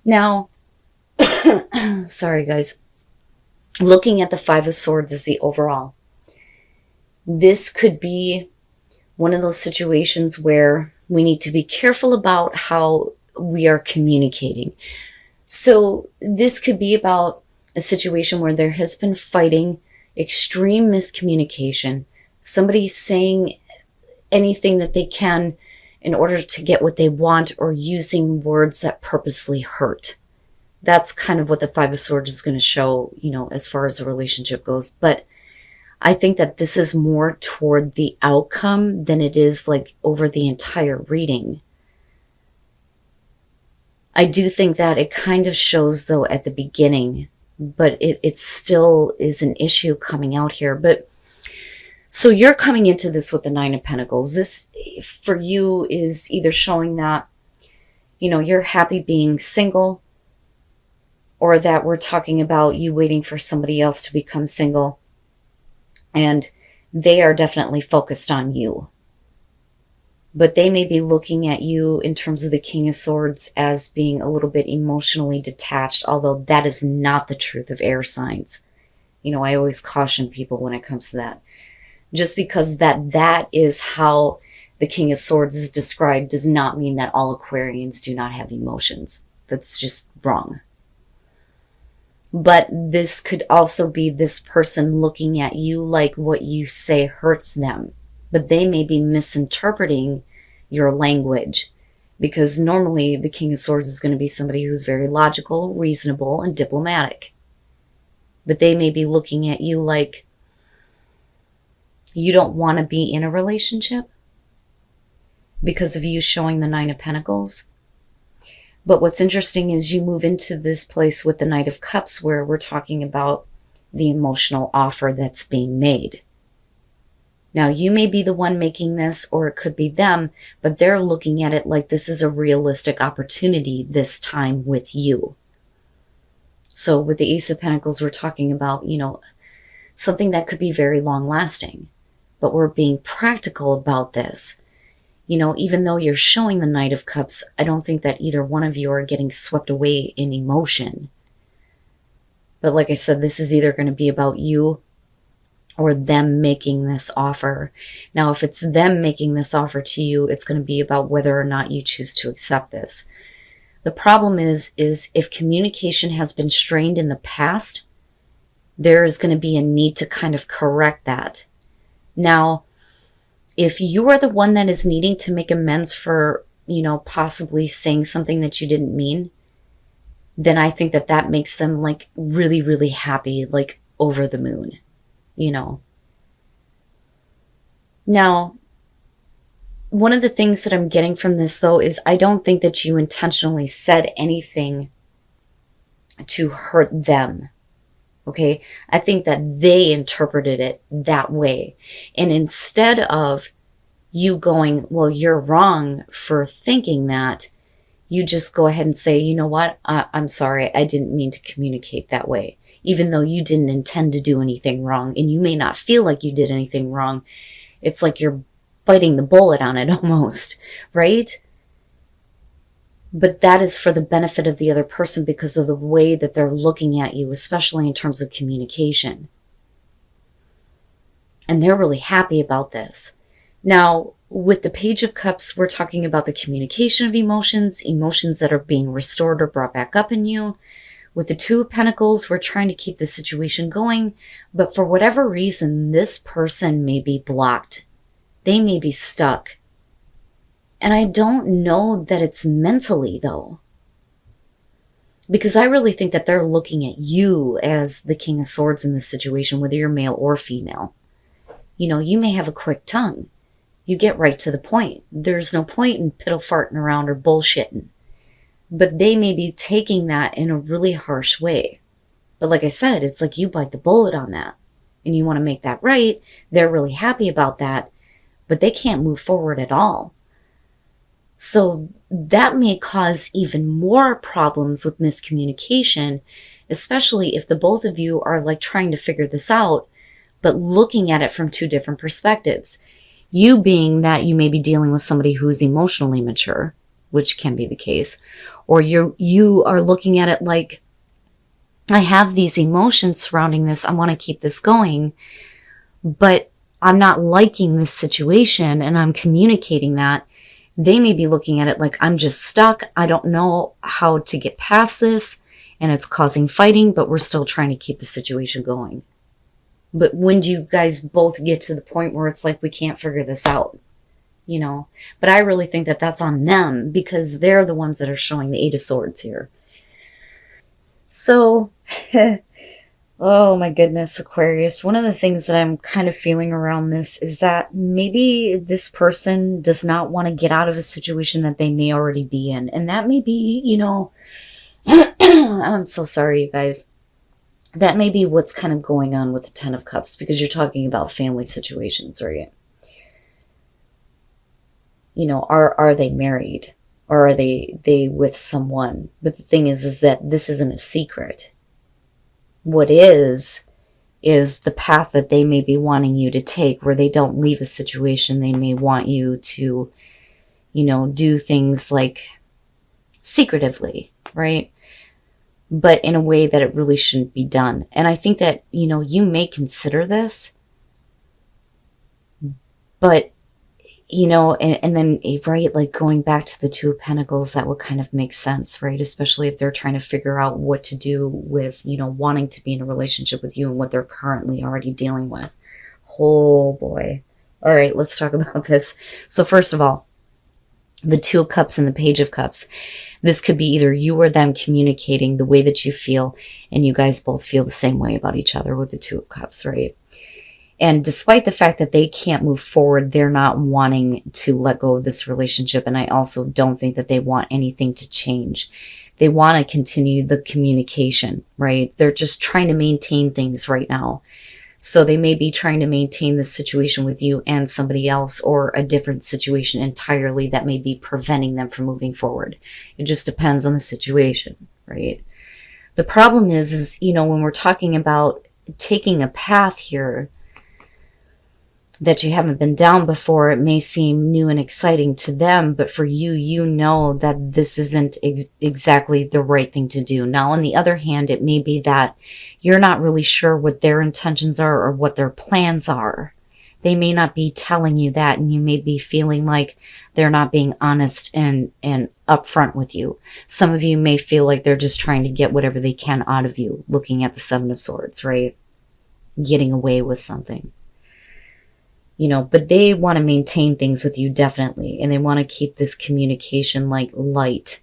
Now, sorry guys, looking at the Five of Swords as the overall, this could be one of those situations where we need to be careful about how we are communicating. So this could be about a situation where there has been fighting, extreme miscommunication, somebody saying anything that they can in order to get what they want, or using words that purposely hurt. That's kind of what the Five of Swords is going to show, as far as the relationship goes. But I think that this is more toward the outcome than it is like over the entire reading. I do think that it kind of shows, though, at the beginning, but it still is an issue coming out here. But so you're coming into this with the Nine of Pentacles. This, for you, is either showing that, you're happy being single, or that we're talking about you waiting for somebody else to become single, and they are definitely focused on you. But they may be looking at you in terms of the King of Swords as being a little bit emotionally detached, although that is not the truth of air signs. I always caution people when it comes to that. Just because that is how the King of Swords is described does not mean that all Aquarians do not have emotions. That's just wrong. But this could also be this person looking at you like what you say hurts them. But they may be misinterpreting your language. Because normally the King of Swords is going to be somebody who's very logical, reasonable, and diplomatic. But they may be looking at you like you don't want to be in a relationship because of you showing the Nine of Pentacles. But what's interesting is you move into this place with the Knight of Cups, where we're talking about the emotional offer that's being made. Now, you may be the one making this, or it could be them, but they're looking at it like this is a realistic opportunity this time with you. So with the Ace of Pentacles, we're talking about, something that could be very long lasting. But we're being practical about this. Even though you're showing the Knight of Cups, I don't think that either one of you are getting swept away in emotion. But like I said, this is either going to be about you or them making this offer. Now, if it's them making this offer to you, it's going to be about whether or not you choose to accept this. The problem is if communication has been strained in the past, there is going to be a need to kind of correct that. Now, if you are the one that is needing to make amends for, possibly saying something that you didn't mean, then I think that makes them like really, really happy, like over the moon, Now, one of the things that I'm getting from this, though, is I don't think that you intentionally said anything to hurt them. Okay, I think that they interpreted it that way. And instead of you going, well, you're wrong for thinking that, you just go ahead and say, you know what, I'm sorry, I didn't mean to communicate that way. Even though you didn't intend to do anything wrong, and you may not feel like you did anything wrong. It's like you're biting the bullet on it almost, right? But that is for the benefit of the other person because of the way that they're looking at you, especially in terms of communication. And they're really happy about this. Now, with the Page of Cups, we're talking about the communication of emotions that are being restored or brought back up in you. With the Two of Pentacles, we're trying to keep the situation going, but for whatever reason, this person may be blocked. They may be stuck. And I don't know that it's mentally, though. Because I really think that they're looking at you as the King of Swords in this situation, whether you're male or female. You may have a quick tongue. You get right to the point. There's no point in piddle-farting around or bullshitting. But they may be taking that in a really harsh way. But like I said, it's like you bite the bullet on that. And you want to make that right. They're really happy about that. But they can't move forward at all. So that may cause even more problems with miscommunication, especially if the both of you are like trying to figure this out, but looking at it from two different perspectives. You being that you may be dealing with somebody who is emotionally mature, which can be the case, Or you are looking at it like, I have these emotions surrounding this. I want to keep this going, but I'm not liking this situation, and I'm communicating that. They may be looking at it like, I'm just stuck. I don't know how to get past this, and it's causing fighting, but we're still trying to keep the situation going. But when do you guys both get to the point where it's like, we can't figure this out? You know, but I really think that that's on them, because they're the ones that are showing the Eight of Swords here. So, oh my goodness, Aquarius. One of the things that I'm kind of feeling around this is that maybe this person does not want to get out of a situation that they may already be in. And that may be, you know, I'm so sorry, you guys. That may be what's kind of going on with the Ten of Cups, because you're talking about family situations, right? You know, are they married, or are they with someone? But the thing is that this isn't a secret. What is the path that they may be wanting you to take, where they don't leave a situation. They may want you to, you know, do things like secretively, right? But in a way that it really shouldn't be done. And I think that, you know, you may consider this, but you know, and then, right, like going back to the Two of Pentacles, that would kind of make sense, right? Especially if they're trying to figure out what to do with, you know, wanting to be in a relationship with you and what they're currently already dealing with. Oh boy. All right, let's talk about this. So first of all, the Two of Cups and the Page of Cups. This could be either you or them communicating the way that you feel, and you guys both feel the same way about each other with the Two of Cups, right? And despite the fact that they can't move forward, they're not wanting to let go of this relationship. And I also don't think that they want anything to change. They want to continue the communication, right? They're just trying to maintain things right now. So they may be trying to maintain this situation with you and somebody else, or a different situation entirely that may be preventing them from moving forward. It just depends on the situation, right? The problem is, you know, when we're talking about taking a path here that you haven't been down before, it may seem new and exciting to them, but for you, you know that this isn't exactly the right thing to do. Now, on the other hand, it may be that you're not really sure what their intentions are or what their plans are. They may not be telling you that, and you may be feeling like they're not being honest and upfront with you. Some of you may feel like they're just trying to get whatever they can out of you, looking at the Seven of Swords, right? Getting away with something. You know, but they want to maintain things with you, definitely. And they want to keep this communication like light.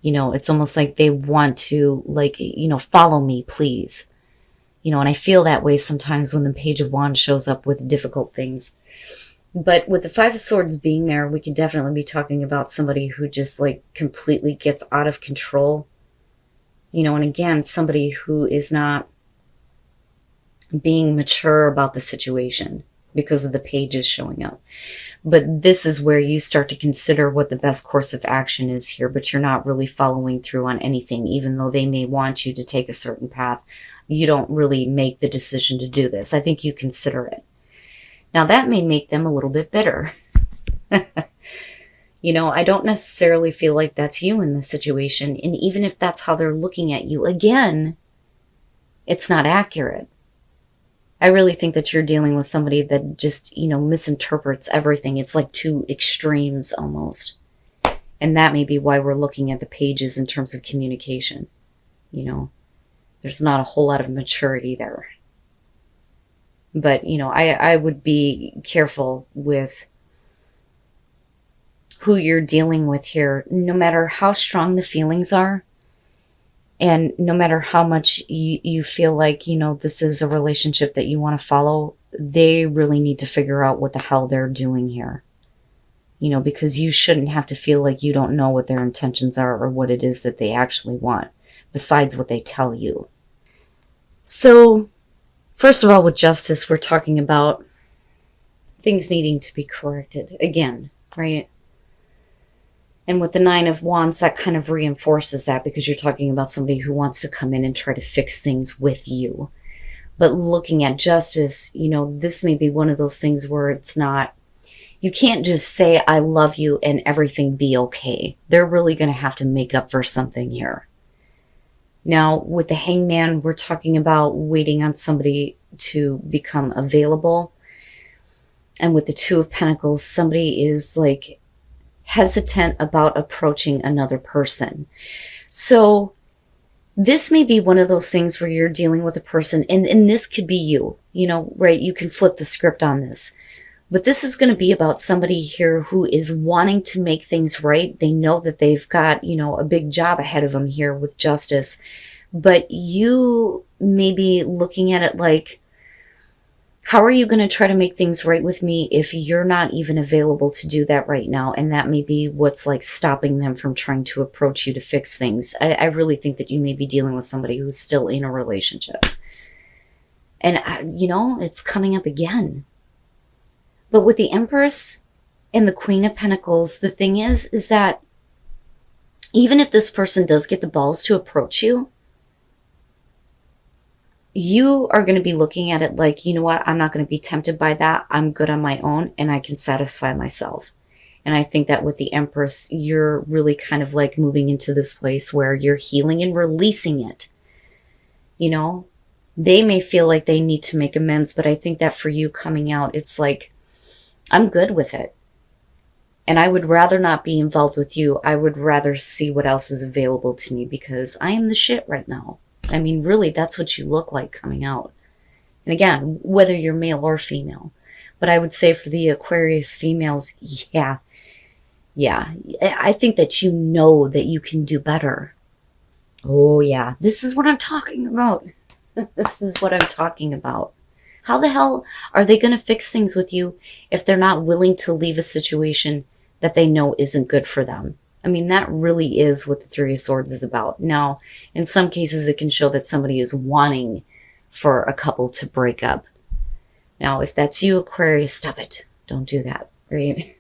You know, it's almost like they want to, like, you know, follow me, please. You know, and I feel that way sometimes when the Page of Wands shows up with difficult things. But with the Five of Swords being there, we could definitely be talking about somebody who just like completely gets out of control. You know, and again, somebody who is not being mature about the situation, because of the pages showing up. But this is where you start to consider what the best course of action is here, but you're not really following through on anything. Even though they may want you to take a certain path, you don't really make the decision to do this. I think you consider it. Now, that may make them a little bit bitter. You know, I don't necessarily feel like that's you in this situation. And even if that's how they're looking at you, again, it's not accurate. I really think that you're dealing with somebody that just, you know, misinterprets everything. It's like two extremes almost. And that may be why we're looking at the pages in terms of communication. You know, there's not a whole lot of maturity there. But, you know, I would be careful with who you're dealing with here, no matter how strong the feelings are. And no matter how much you feel like, you know, this is a relationship that you want to follow, they really need to figure out what the hell they're doing here. You know, because you shouldn't have to feel like you don't know what their intentions are or what it is that they actually want, besides what they tell you. So, first of all, with justice, we're talking about things needing to be corrected again, right? And with the Nine of Wands, that kind of reinforces that, because you're talking about somebody who wants to come in and try to fix things with you. But looking at justice, you know, this may be one of those things where it's not, You can't just say, I love you and everything be okay. They're really going to have to make up for something here. Now, with the Hangman, we're talking about waiting on somebody to become available. And with the Two of Pentacles, somebody is like hesitant about approaching another person. So this may be one of those things where you're dealing with a person, and this could be you, you know, right? You can flip the script on this. But this is going to be about somebody here who is wanting to make things right. They know that they've got, you know, a big job ahead of them here with justice. But you may be looking at it like, how are you going to try to make things right with me if you're not even available to do that right now? And that may be what's like stopping them from trying to approach you to fix things. I really think that you may be dealing with somebody who's still in a relationship. And, you know, it's coming up again. But with the Empress and the Queen of Pentacles, the thing is that even if this person does get the balls to approach you, you are going to be looking at it like, you know what, I'm not going to be tempted by that. I'm good on my own and I can satisfy myself. And I think that with the Empress, you're really kind of like moving into this place where you're healing and releasing it. You know, they may feel like they need to make amends, but I think that for you coming out, it's like, I'm good with it. And I would rather not be involved with you. I would rather see what else is available to me because I am the shit right now. I mean, really, that's what you look like coming out. And again, whether you're male or female. But I would say for the Aquarius females, yeah. I think that you know that you can do better. Oh, yeah. This is what I'm talking about. This is what I'm talking about. How the hell are they going to fix things with you if they're not willing to leave a situation that they know isn't good for them? I mean, that really is what the Three of Swords is about. Now, in some cases, it can show that somebody is wanting for a couple to break up. Now, if that's you, Aquarius, stop it. Don't do that, right?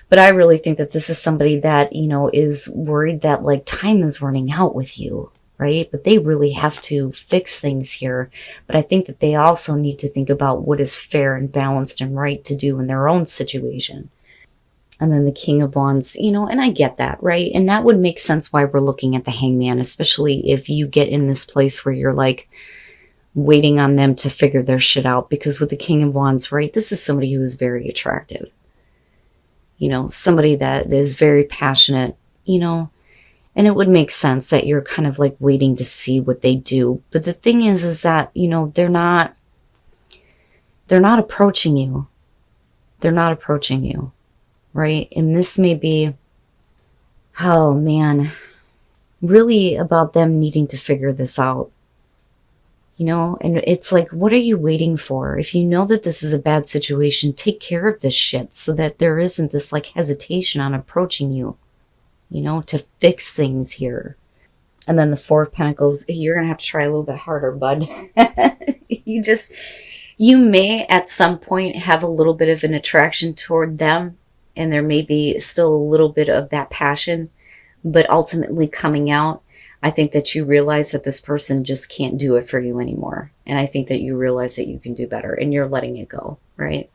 But I really think that this is somebody that, you know, is worried that, like, time is running out with you, right? But they really have to fix things here. But I think that they also need to think about what is fair and balanced and right to do in their own situation. And then the King of Wands, you know, and I get that, right? And that would make sense why we're looking at the Hangman, especially if you get in this place where you're like waiting on them to figure their shit out. Because with the King of Wands, right, this is somebody who is very attractive. You know, somebody that is very passionate, you know, and it would make sense that you're kind of like waiting to see what they do. But the thing is that, you know, they're not approaching you. They're not approaching you. Right? And this may be, oh man, really about them needing to figure this out. You know, and it's like, what are you waiting for? If you know that this is a bad situation, take care of this shit so that there isn't this like hesitation on approaching you, you know, to fix things here. And then the Four of Pentacles, you're going to have to try a little bit harder, bud. You may at some point have a little bit of an attraction toward them. And there may be still a little bit of that passion, but ultimately coming out, I think that you realize that this person just can't do it for you anymore. And I think that you realize that you can do better and you're letting it go, right?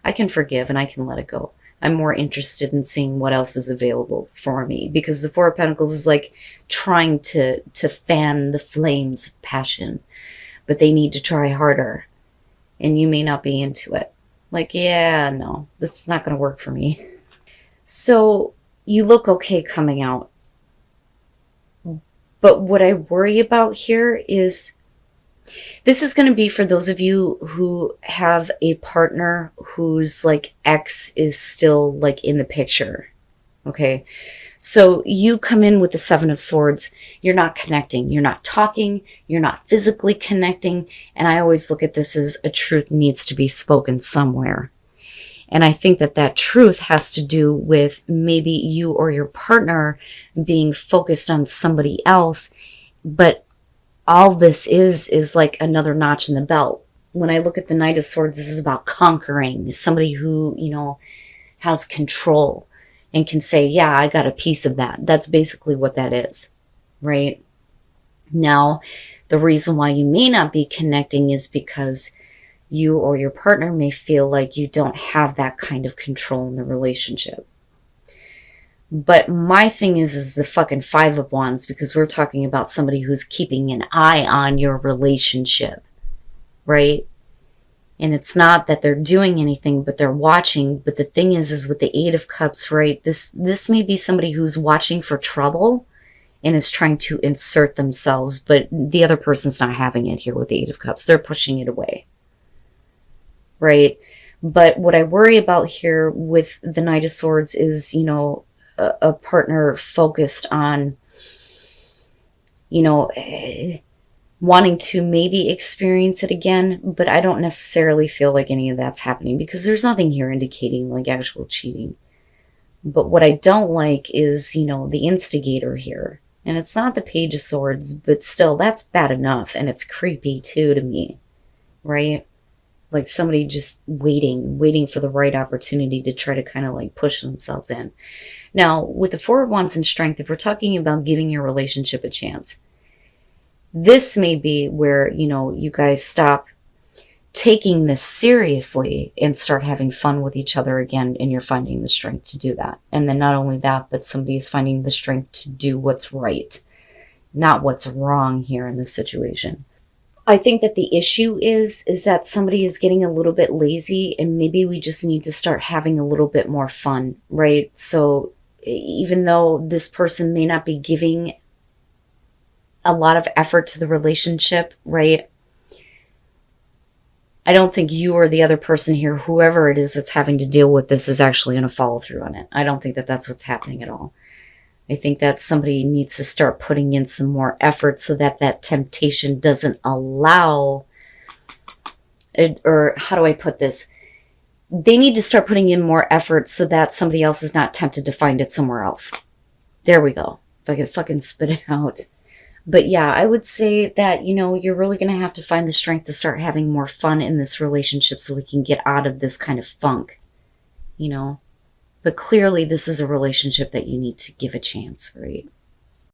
I can forgive and I can let it go. I'm more interested in seeing what else is available for me because the Four of Pentacles is like trying to fan the flames of passion, but they need to try harder and you may not be into it. Like, yeah, no, this is not going to work for me. So you look okay coming out. But what I worry about here is this is going to be for those of you who have a partner whose like ex is still like in the picture. Okay. So you come in with the Seven of Swords, you're not connecting, you're not talking, you're not physically connecting. And I always look at this as a truth needs to be spoken somewhere. And I think that that truth has to do with maybe you or your partner being focused on somebody else. But all this is like another notch in the belt. When I look at the Knight of Swords, this is about conquering, somebody who, you know, has control. And can say, yeah, I got a piece of that. That's basically what that is, right? Now, the reason why you may not be connecting is because you or your partner may feel like you don't have that kind of control in the relationship. But my thing is the fucking Five of Wands, because we're talking about somebody who's keeping an eye on your relationship, right? And it's not that they're doing anything, but they're watching. But the thing is with the Eight of Cups, right? This may be somebody who's watching for trouble and is trying to insert themselves, but the other person's not having it here with the Eight of Cups. They're pushing it away, right? But what I worry about here with the Knight of Swords is, you know, a partner focused on, you know, wanting to maybe experience it again, but I don't necessarily feel like any of that's happening because there's nothing here indicating like actual cheating. But what I don't like is, you know, the instigator here. And it's not the Page of Swords, but still, that's bad enough. And it's creepy too to me, right? Like somebody just waiting for the right opportunity to try to kind of like push themselves in. Now, with the Four of Wands and Strength, if we're talking about giving your relationship a chance, this may be where, you know, you guys stop taking this seriously and start having fun with each other again, and you're finding the strength to do that. And then not only that, but somebody is finding the strength to do what's right, not what's wrong here in this situation. I think that the issue is that somebody is getting a little bit lazy, and maybe we just need to start having a little bit more fun, right? So even though this person may not be giving a lot of effort to the relationship, right? I don't think you or the other person here, whoever it is that's having to deal with this, is actually going to follow through on it. I don't think that that's what's happening at all. I think that somebody needs to start putting in some more effort so that that temptation doesn't allow it, or how do I put this? They need to start putting in more effort so that somebody else is not tempted to find it somewhere else. There we go. If I could fucking spit it out. But yeah, I would say that, you know, you're really going to have to find the strength to start having more fun in this relationship so we can get out of this kind of funk, you know. But clearly this is a relationship that you need to give a chance, right?